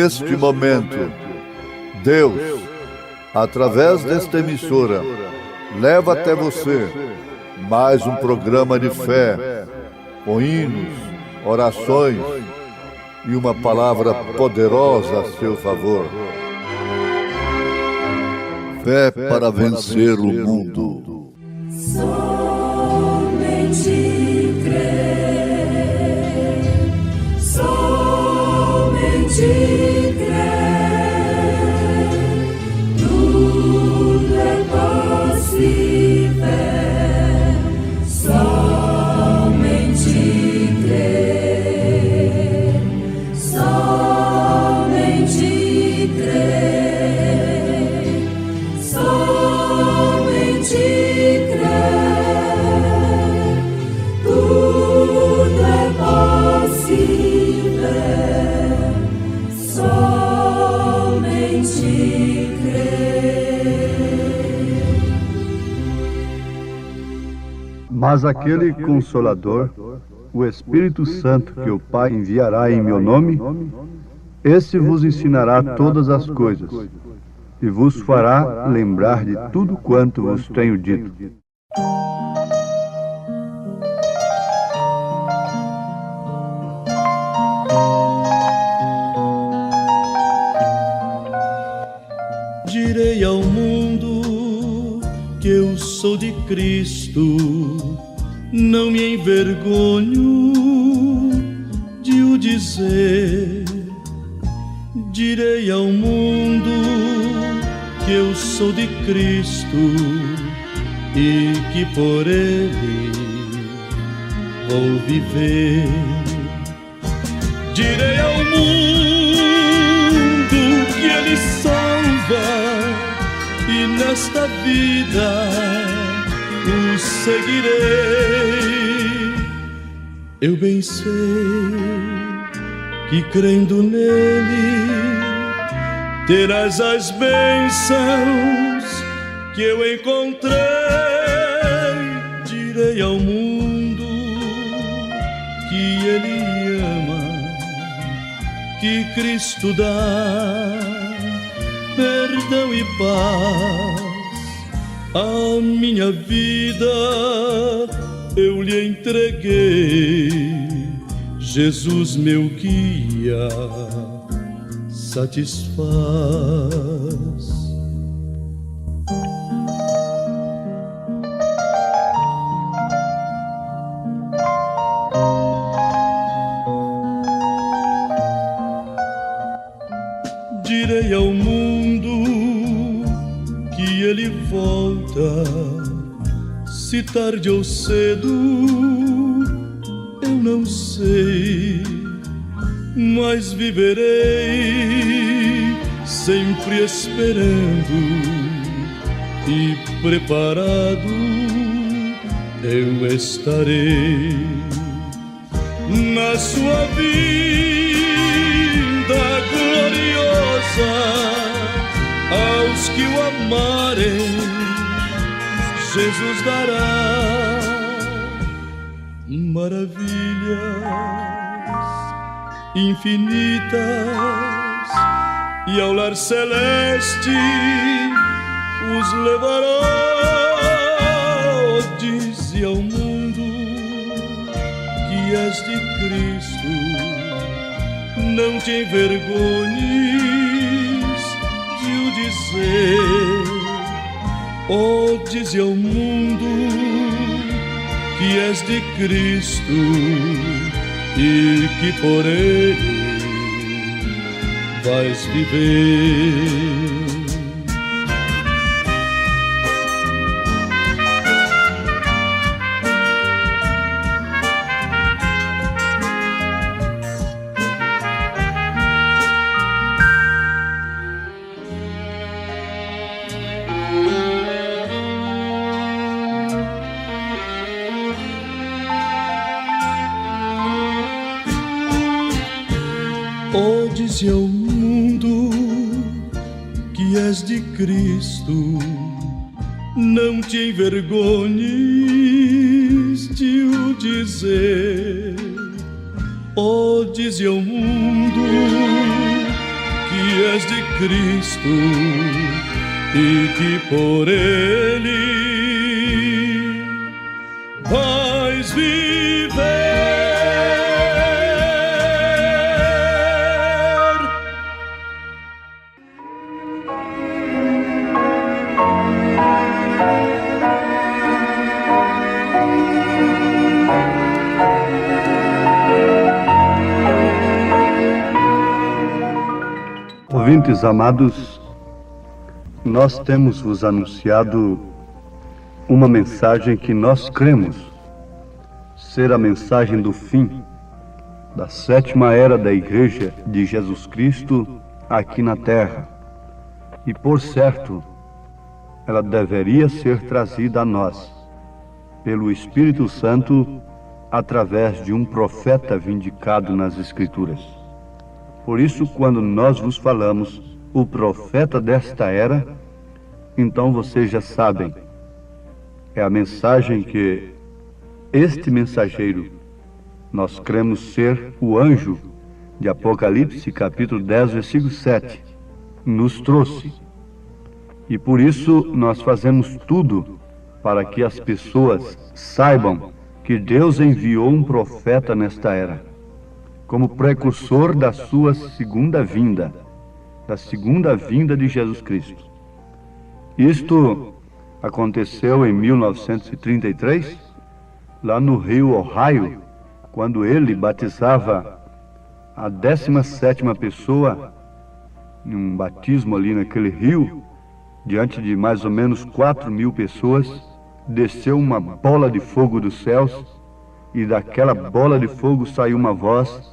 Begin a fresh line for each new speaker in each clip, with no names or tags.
neste momento, Deus, através desta emissora, leva até você mais um programa de fé, com hinos, orações e uma palavra poderosa a seu favor. Fé para vencer o mundo.
Somente crer, somente crer, tudo é possível, somente crer, somente crer, somente crer, tudo é possível, somente crer.
Mas aquele Consolador, o Espírito Santo que o Pai enviará em meu nome, esse vos ensinará todas as coisas e vos fará lembrar de tudo quanto vos tenho dito.
Direi ao mundo que eu sou de Cristo, não me envergonho de o dizer. Direi ao mundo que eu sou de Cristo e que por Ele vou viver. Direi ao mundo que Ele salva e nesta vida o seguirei. Eu bem sei que crendo nele terás as bênçãos que eu encontrei. Direi ao mundo que ele ama, que Cristo dá perdão e paz. A minha vida eu lhe entreguei, Jesus meu guia satisfaz. Direi ao mundo que ele volta, se tarde ou cedo, eu não sei, mas viverei sempre esperando e preparado eu estarei na sua vinda gloriosa. Aos que o amarem, Jesus dará maravilhas infinitas, e ao lar celeste os levará. Dize ao mundo que és de Cristo, não te envergonhes de o dizer. Oh, dize ao mundo que és de Cristo e que por ele vais viver. Oh, dize ao mundo que és de Cristo, não te envergonhes de o dizer. Oh, dize ao mundo és de Cristo e que por Ele vais viver.
Ouvintes amados, nós temos vos anunciado uma mensagem que nós cremos ser a mensagem do fim da sétima era da Igreja de Jesus Cristo aqui na Terra. E por certo, ela deveria ser trazida a nós pelo Espírito Santo através de um profeta vindicado nas Escrituras. Por isso, quando nós vos falamos o profeta desta era, então vocês já sabem, é a mensagem que este mensageiro, nós cremos ser o anjo de Apocalipse, capítulo 10, versículo 7, nos trouxe. E por isso nós fazemos tudo para que as pessoas saibam que Deus enviou um profeta nesta era, como precursor da sua segunda vinda, da segunda vinda de Jesus Cristo. Isto aconteceu em 1933, lá no rio Ohio, quando ele batizava a 17ª pessoa em um batismo ali naquele rio, diante de mais ou menos 4.000 pessoas, desceu uma bola de fogo dos céus, e daquela bola de fogo saiu uma voz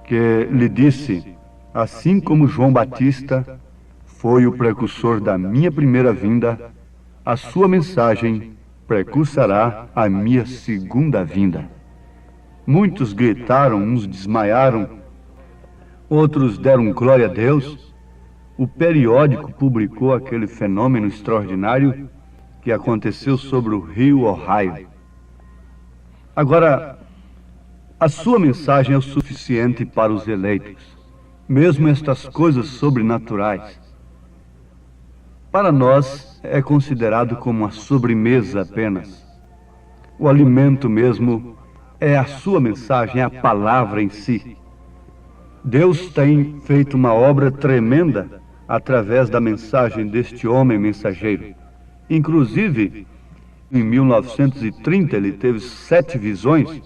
que lhe disse: assim como João Batista foi o precursor da minha primeira vinda, a sua mensagem precursará a minha segunda vinda. Muitos gritaram, uns desmaiaram, outros deram glória a Deus. O periódico publicou aquele fenômeno extraordinário que aconteceu sobre o rio Ohio. Agora, a sua mensagem é o suficiente para os eleitos, mesmo estas coisas sobrenaturais. Para nós é considerado como uma sobremesa apenas. O alimento mesmo é a sua mensagem, é a palavra em si. Deus tem feito uma obra tremenda através da mensagem deste homem mensageiro. Inclusive, em 1930 ele teve 7 visões,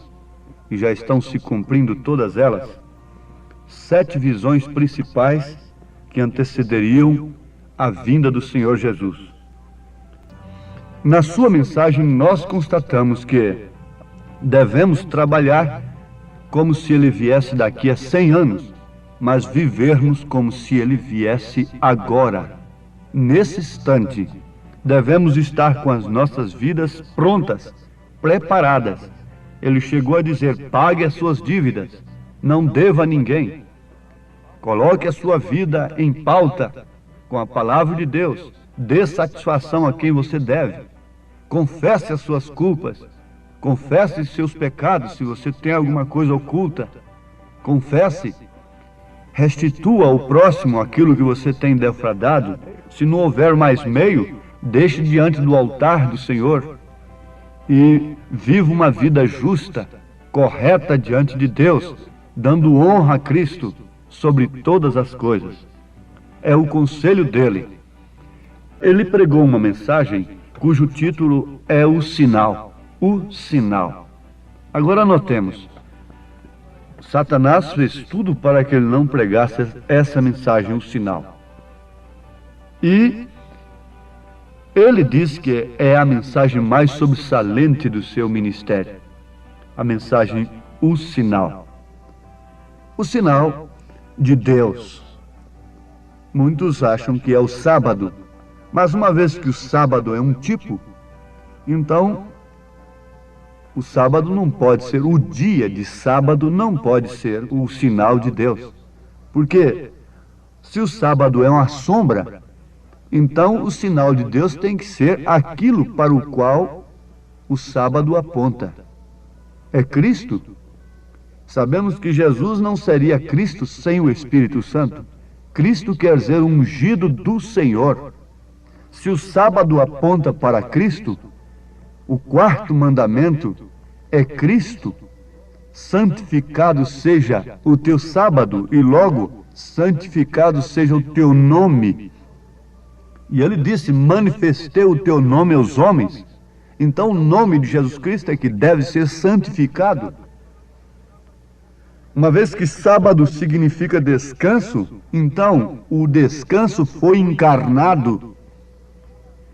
e já estão se cumprindo todas elas. 7 visões principais que antecederiam a vinda do Senhor Jesus. Na sua mensagem nós constatamos que devemos trabalhar como se ele viesse daqui a 100 anos, mas vivermos como se ele viesse agora, nesse instante. Devemos estar com as nossas vidas prontas, preparadas. Ele chegou a dizer: pague as suas dívidas, não deva a ninguém. Coloque a sua vida em pauta com a palavra de Deus. Dê satisfação a quem você deve. Confesse as suas culpas. Confesse seus pecados se você tem alguma coisa oculta. Confesse. Restitua ao próximo aquilo que você tem defraudado. Se não houver mais meio, deixe diante do altar do Senhor e viva uma vida justa, correta diante de Deus, dando honra a Cristo sobre todas as coisas. É o conselho dele. Ele pregou uma mensagem cujo título é o sinal. O sinal. Agora notemos, Satanás fez tudo para que ele não pregasse essa mensagem, o sinal. E ele diz que é a mensagem mais sobressalente do seu ministério. A mensagem, o sinal. O sinal de Deus. Muitos acham que é o sábado, mas uma vez que o sábado é um tipo, então o sábado não pode ser, o dia de sábado não pode ser o sinal de Deus. Porque se o sábado é uma sombra, então o sinal de Deus tem que ser aquilo para o qual o sábado aponta. É Cristo. Sabemos que Jesus não seria Cristo sem o Espírito Santo. Cristo quer dizer ungido do Senhor. Se o sábado aponta para Cristo, o quarto mandamento é Cristo. Santificado seja o teu sábado, e logo, santificado seja o teu nome. E ele disse, manifestei o teu nome aos homens. Então o nome de Jesus Cristo é que deve ser santificado. Uma vez que sábado significa descanso, então o descanso foi encarnado.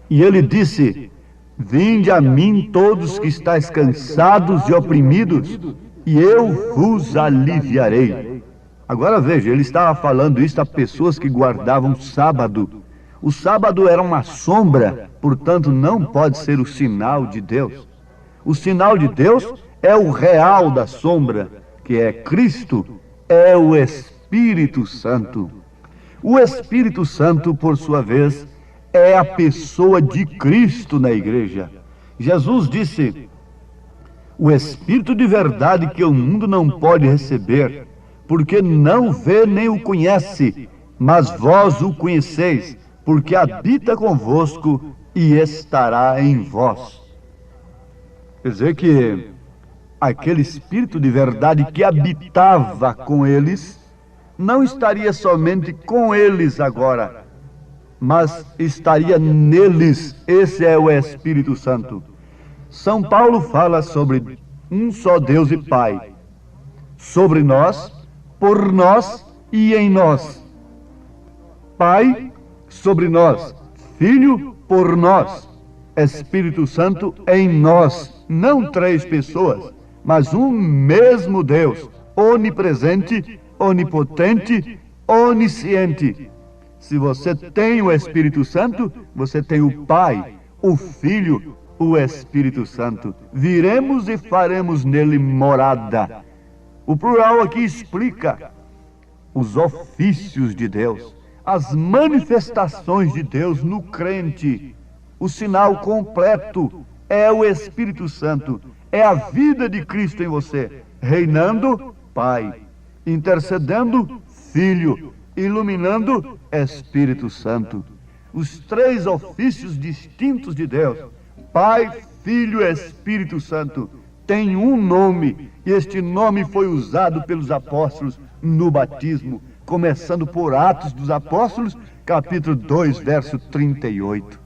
E ele disse, vinde a mim todos que estáis cansados e oprimidos, e eu vos aliviarei. Agora veja, ele estava falando isso a pessoas que guardavam sábado. O sábado era uma sombra, portanto não pode ser o sinal de Deus. O sinal de Deus é o real da sombra, que é Cristo, é o Espírito Santo. O Espírito Santo, por sua vez, é a pessoa de Cristo na igreja. Jesus disse, o Espírito de verdade que o mundo não pode receber, porque não vê nem o conhece, mas vós o conheceis, porque habita convosco e estará em vós. Quer dizer que aquele Espírito de verdade que habitava com eles, não estaria somente com eles agora, mas estaria neles. Esse é o Espírito Santo. São Paulo fala sobre um só Deus e Pai, sobre nós, por nós e em nós. Pai sobre nós, Filho por nós, Espírito Santo em nós, não três pessoas, mas um mesmo Deus, onipresente, onipotente, onisciente. Se você tem o Espírito Santo, você tem o Pai, o Filho, o Espírito Santo. Viremos e faremos nele morada. O plural aqui explica os ofícios de Deus, as manifestações de Deus no crente. O sinal completo é o Espírito Santo, é a vida de Cristo em você, reinando, Pai, intercedendo, Filho, iluminando, Espírito Santo. Os três ofícios distintos de Deus, Pai, Filho e Espírito Santo, têm um nome, e este nome foi usado pelos apóstolos no batismo, começando por Atos dos Apóstolos, capítulo 2, verso 38.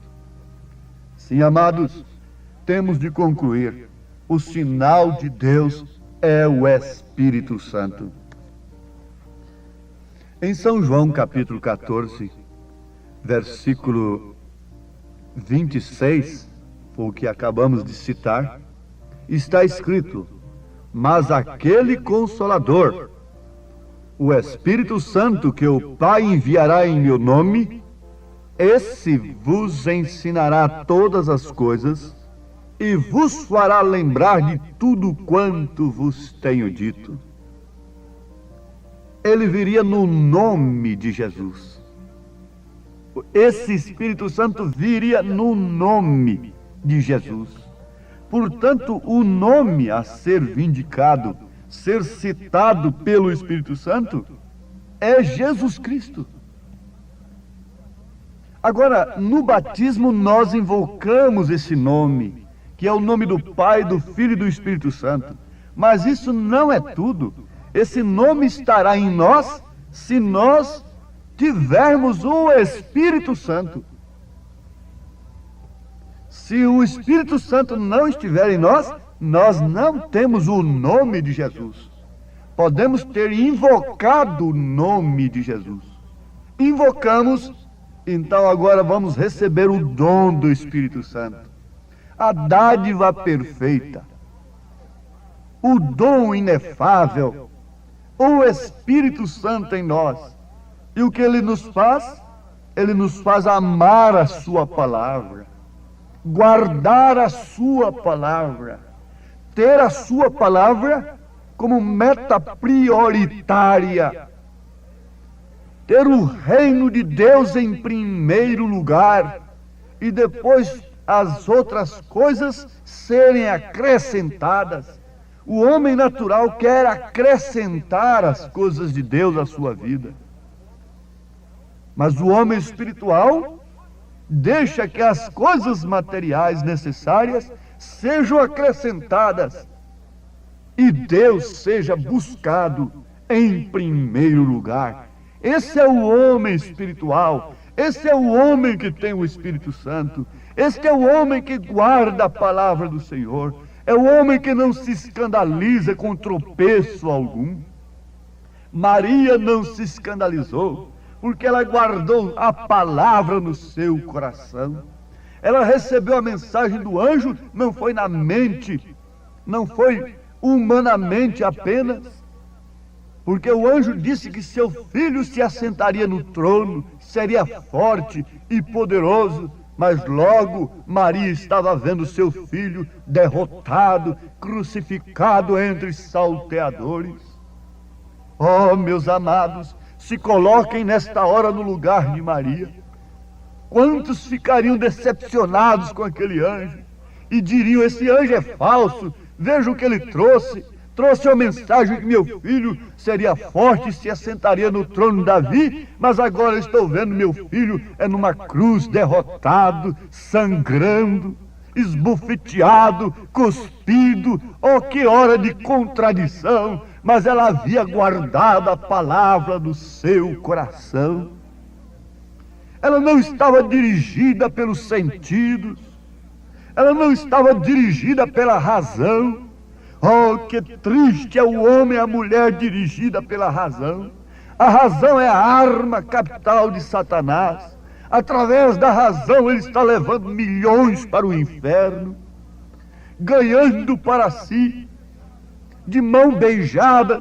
Sim, amados, temos de concluir, o sinal de Deus é o Espírito Santo. Em São João, capítulo 14, versículo 26, o que acabamos de citar, está escrito, mas aquele Consolador, o Espírito Santo que o Pai enviará em meu nome, esse vos ensinará todas as coisas e vos fará lembrar de tudo quanto vos tenho dito. Ele viria no nome de Jesus. Esse Espírito Santo viria no nome de Jesus. Portanto, o nome a ser vindicado, ser citado pelo Espírito Santo, é Jesus Cristo. Agora, no batismo nós invocamos esse nome, que é o nome do Pai, do Filho e do Espírito Santo. Mas isso não é tudo. Esse nome estará em nós se nós tivermos o Espírito Santo. Se o Espírito Santo não estiver em nós, nós não temos o nome de Jesus. Podemos ter invocado o nome de Jesus. Invocamos, então agora vamos receber o dom do Espírito Santo. A dádiva perfeita, o dom inefável, o Espírito Santo em nós. E o que ele nos faz? Ele nos faz amar a sua palavra, guardar a sua palavra, ter a sua palavra como meta prioritária, ter o reino de Deus em primeiro lugar e depois as outras coisas serem acrescentadas. O homem natural quer acrescentar as coisas de Deus à sua vida. Mas o homem espiritual deixa que as coisas materiais necessárias sejam acrescentadas e Deus seja buscado em primeiro lugar. Esse é o homem espiritual, esse é o homem que tem o Espírito Santo, esse é o homem que guarda a palavra do Senhor, é o homem que não se escandaliza com tropeço algum. Maria não se escandalizou, porque ela guardou a palavra no seu coração. Ela recebeu a mensagem do anjo, não foi na mente, não foi humanamente apenas, porque o anjo disse que seu filho se assentaria no trono, seria forte e poderoso, mas logo Maria estava vendo seu filho derrotado, crucificado entre salteadores. Oh, meus amados, se coloquem nesta hora no lugar de Maria. Quantos ficariam decepcionados com aquele anjo e diriam: esse anjo é falso, veja o que ele trouxe. Trouxe a mensagem que meu filho seria forte e se assentaria no trono de Davi, mas agora estou vendo meu filho numa cruz, derrotado, sangrando, esbofeteado, cuspido. Oh, que hora de contradição! Mas ela havia guardado a palavra do seu coração. Ela não estava dirigida pelos sentidos, ela não estava dirigida pela razão. Oh, que triste é o homem e a mulher dirigida pela razão. A razão é a arma capital de Satanás. Através da razão ele está levando milhões para o inferno, ganhando para si, de mão beijada,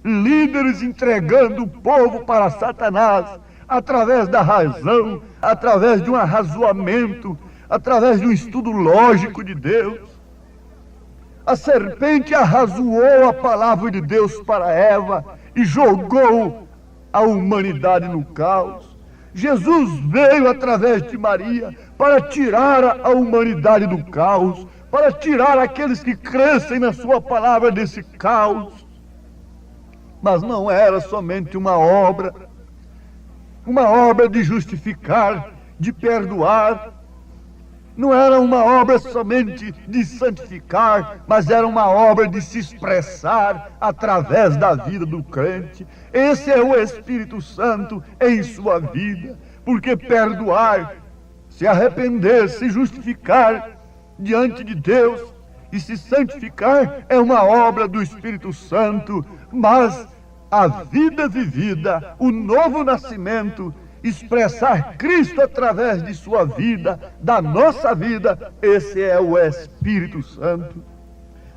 líderes entregando o povo para Satanás, através da razão, através de um arrazoamento, através de um estudo lógico de Deus. A serpente arrazoou a palavra de Deus para Eva e jogou a humanidade no caos. Jesus veio através de Maria para tirar a humanidade do caos, para tirar aqueles que crescem na sua palavra desse caos. Mas não era somente uma obra de justificar, de perdoar. Não era uma obra somente de santificar, mas era uma obra de se expressar através da vida do crente. Esse é o Espírito Santo em sua vida, porque perdoar, se arrepender, se justificar diante de Deus e se santificar é uma obra do Espírito Santo, mas a vida vivida, o novo nascimento, expressar Cristo através de sua vida, da nossa vida, esse é o Espírito Santo.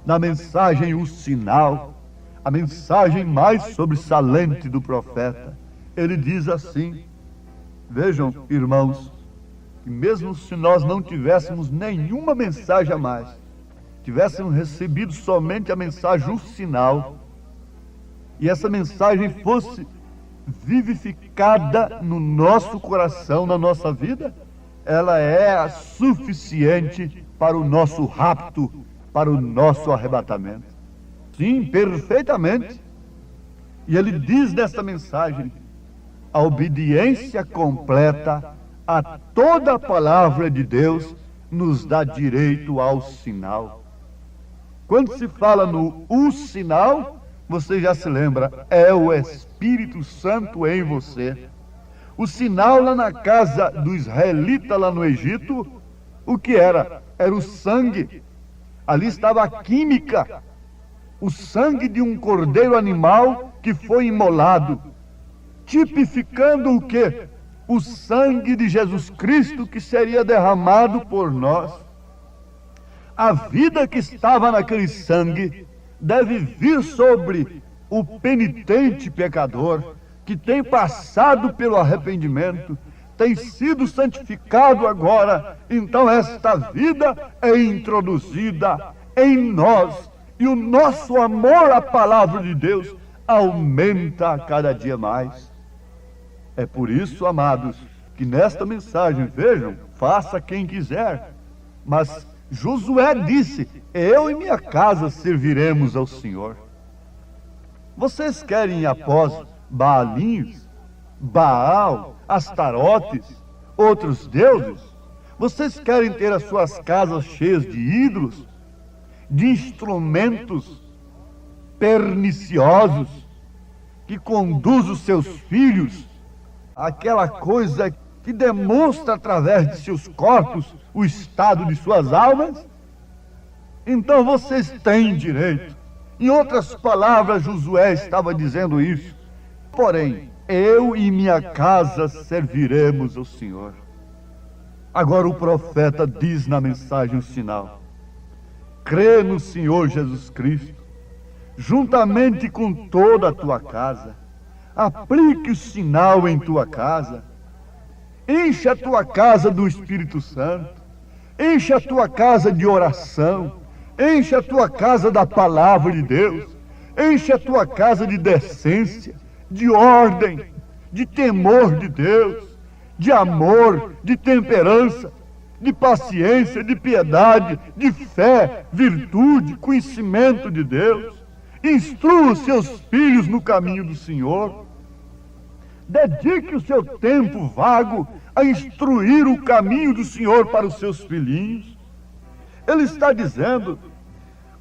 Na mensagem O Sinal, a mensagem mais sobressalente do profeta, ele diz assim: vejam, irmãos, que mesmo se nós não tivéssemos nenhuma mensagem a mais, tivéssemos recebido somente a mensagem O Sinal, e essa mensagem fosse vivificada no nosso coração, na nossa vida, ela é suficiente para o nosso rapto, para o nosso arrebatamento. Sim, perfeitamente. E ele diz nessa mensagem: a obediência completa a toda a palavra de Deus nos dá direito ao sinal. Quando se fala no O Sinal, você já se lembra, é o Espírito Santo em você. O sinal lá na casa do israelita, lá no Egito, o que era? Era o sangue. Ali estava a química, o sangue de um cordeiro animal que foi imolado, tipificando o quê? O sangue de Jesus Cristo que seria derramado por nós. A vida que estava naquele sangue deve vir sobre o penitente pecador que tem passado pelo arrependimento, tem sido santificado agora. Então esta vida é introduzida em nós e o nosso amor à palavra de Deus aumenta a cada dia mais. É por isso, amados, que nesta mensagem, vejam, faça quem quiser, mas Josué disse: eu e minha casa serviremos ao Senhor. Vocês querem ir após Baalinhos, Baal, Astarotes, outros deuses? Vocês querem ter as suas casas cheias de ídolos, de instrumentos perniciosos que conduz os seus filhos àquela coisa que demonstra através de seus corpos o estado de suas almas? Então vocês têm direito. Em outras palavras, Josué estava dizendo isso. Porém, eu e minha casa serviremos ao Senhor. Agora o profeta diz na mensagem o sinal: crê no Senhor Jesus Cristo, juntamente com toda a tua casa. Aplique o sinal em tua casa. Enche a tua casa do Espírito Santo. Enche a tua casa de oração. Enche a tua casa da palavra de Deus. Enche a tua casa de decência, de ordem, de temor de Deus, de amor, de temperança, de paciência, de piedade, de fé, virtude, conhecimento de Deus. Instrua os seus filhos no caminho do Senhor. Dedique o seu tempo vago a instruir o caminho do Senhor para os seus filhinhos. Ele está dizendo,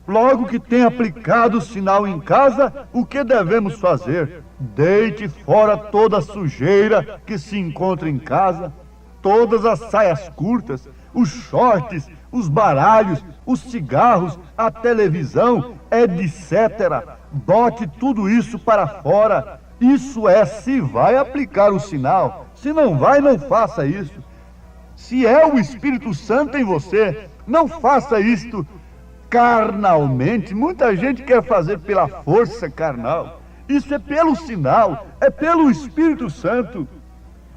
logo que tem aplicado o sinal em casa, o que devemos fazer? Deite fora toda a sujeira que se encontra em casa, todas as saias curtas, os shorts, os baralhos, os cigarros, a televisão, etc. Bote tudo isso para fora. Isso é, se vai aplicar o sinal. Se não vai, não faça isso. Se é o Espírito Santo em você, não faça isto carnalmente. Muita gente quer fazer pela força carnal. Isso é pelo sinal, é pelo Espírito Santo.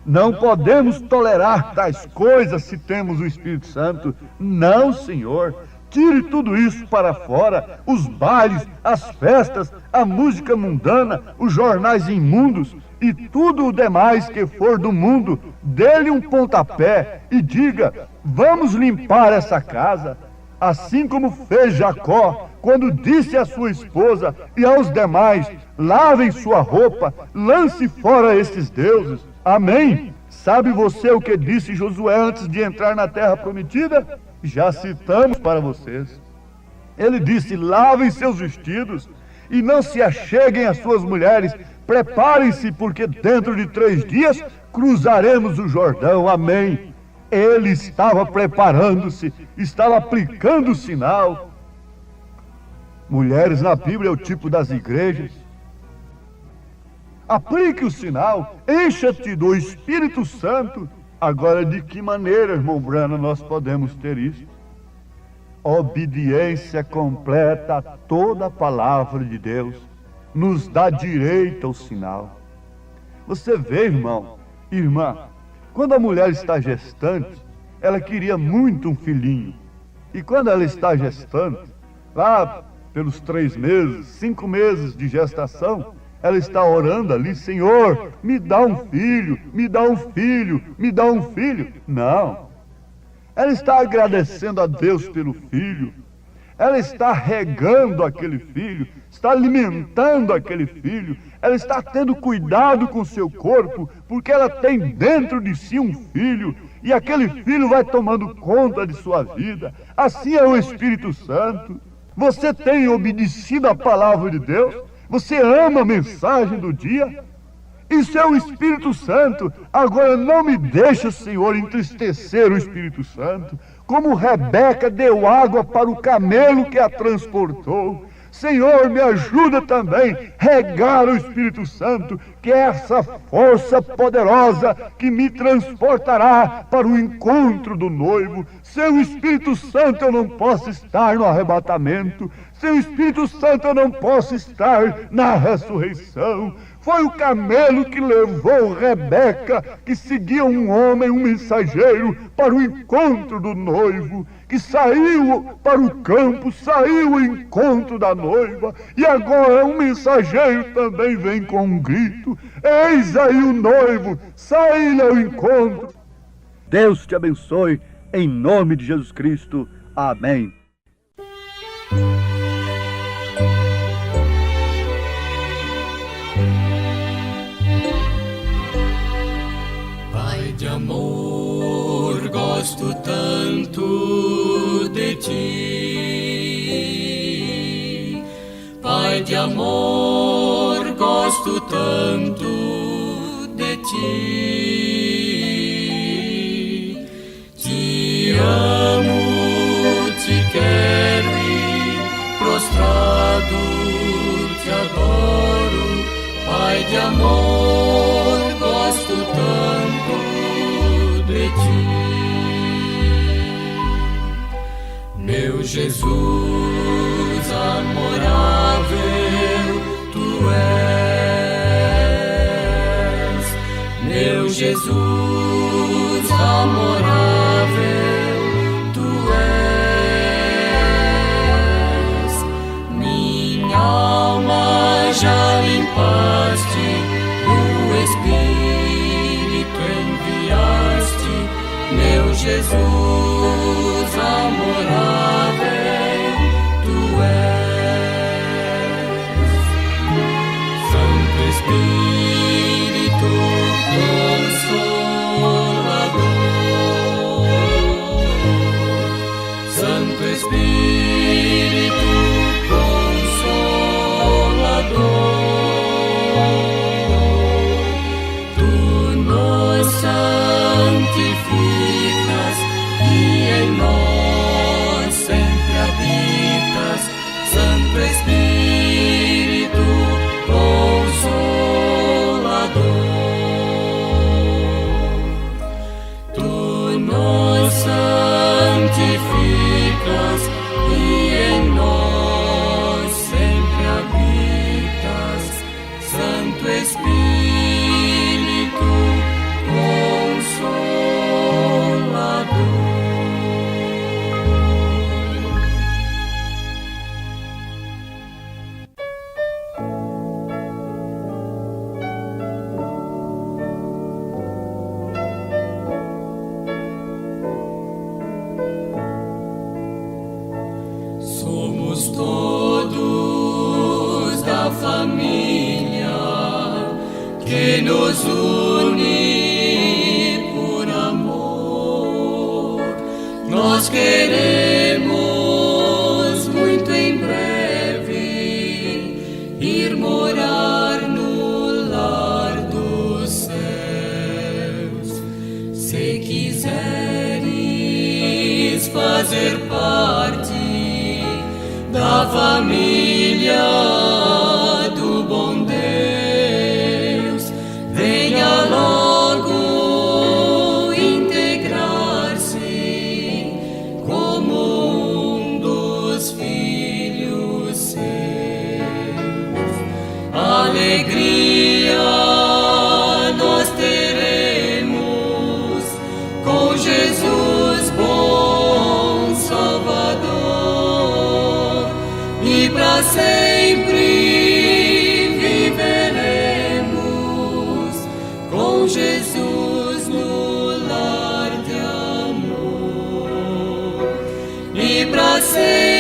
Não podemos tolerar tais coisas se temos o Espírito Santo. Não, Senhor. Tire tudo isso para fora, os bailes, as festas, a música mundana, os jornais imundos e tudo o demais que for do mundo. Dê-lhe um pontapé e diga, vamos limpar essa casa. Assim como fez Jacó, quando disse à sua esposa e aos demais, lavem sua roupa, lance fora esses deuses. Amém? Sabe você o que disse Josué antes de entrar na terra prometida? Já citamos para vocês. Ele disse, lavem seus vestidos e não se acheguem às suas mulheres. Preparem-se, porque dentro de 3 dias cruzaremos o Jordão. Amém. Ele estava preparando-se, estava aplicando o sinal. Mulheres na Bíblia é o tipo das igrejas. Aplique o sinal, encha-te do Espírito Santo. Agora, de que maneira, irmão Brana, nós podemos ter isso? Obediência completa a toda a palavra de Deus nos dá direito ao sinal. Você vê, irmão, irmã, quando a mulher está gestante, ela queria muito um filhinho. E quando ela está gestante, lá pelos 3 meses, 5 meses de gestação, ela está orando ali, Senhor, me dá um filho, me dá um filho, me dá um filho. Não. Ela está agradecendo a Deus pelo filho. Ela está regando aquele filho, está alimentando aquele filho. Ela está tendo cuidado com o seu corpo, porque ela tem dentro de si um filho. E aquele filho vai tomando conta de sua vida. Assim é o Espírito Santo. Você tem obedecido à palavra de Deus? Você ama a mensagem do dia? Isso é o Espírito Santo. Agora não me deixe, Senhor, entristecer o Espírito Santo, como Rebeca deu água para o camelo que a transportou. Senhor, me ajuda também a regar o Espírito Santo, que é essa força poderosa que me transportará para o encontro do noivo. Sem o Espírito Santo eu não posso estar no arrebatamento. Sem o Espírito Santo eu não posso estar na ressurreição. Foi o camelo que levou Rebeca, que seguia um homem, um mensageiro, para o encontro do noivo, que saiu para o campo, saiu ao encontro da noiva, e agora um mensageiro também vem com um grito, eis aí o noivo, sai-lhe ao encontro. Deus te abençoe, em nome de Jesus Cristo. Amém.
Pai de amor, gosto tanto de ti. Te amo, te quero e prostrado te adoro. Pai de amor, gosto tanto de ti. Meu Jesus amorável, tu és. Meu Jesus amorável, tu és. Minha alma já limpaste, o Espírito enviaste. Meu Jesus amorável, tu és. Santo Espírito Consolador, Santo Espírito Consolador, tu nos santificas e em nós sempre habitas. Santo Espírito Consolador, tu nos santificas e em nós sempre habitas. Santo Espírito Consolador. Somos todos da família que nos une por amor. Nós queremos muito em breve ir morar no lar dos céus. Se quiseres fazer parte da família do bom Deus, venha logo integrar-se como um dos filhos seus. Alegria nós teremos com Jesus, bom Salvador, e para sempre viveremos com Jesus no lar de amor, e para sempre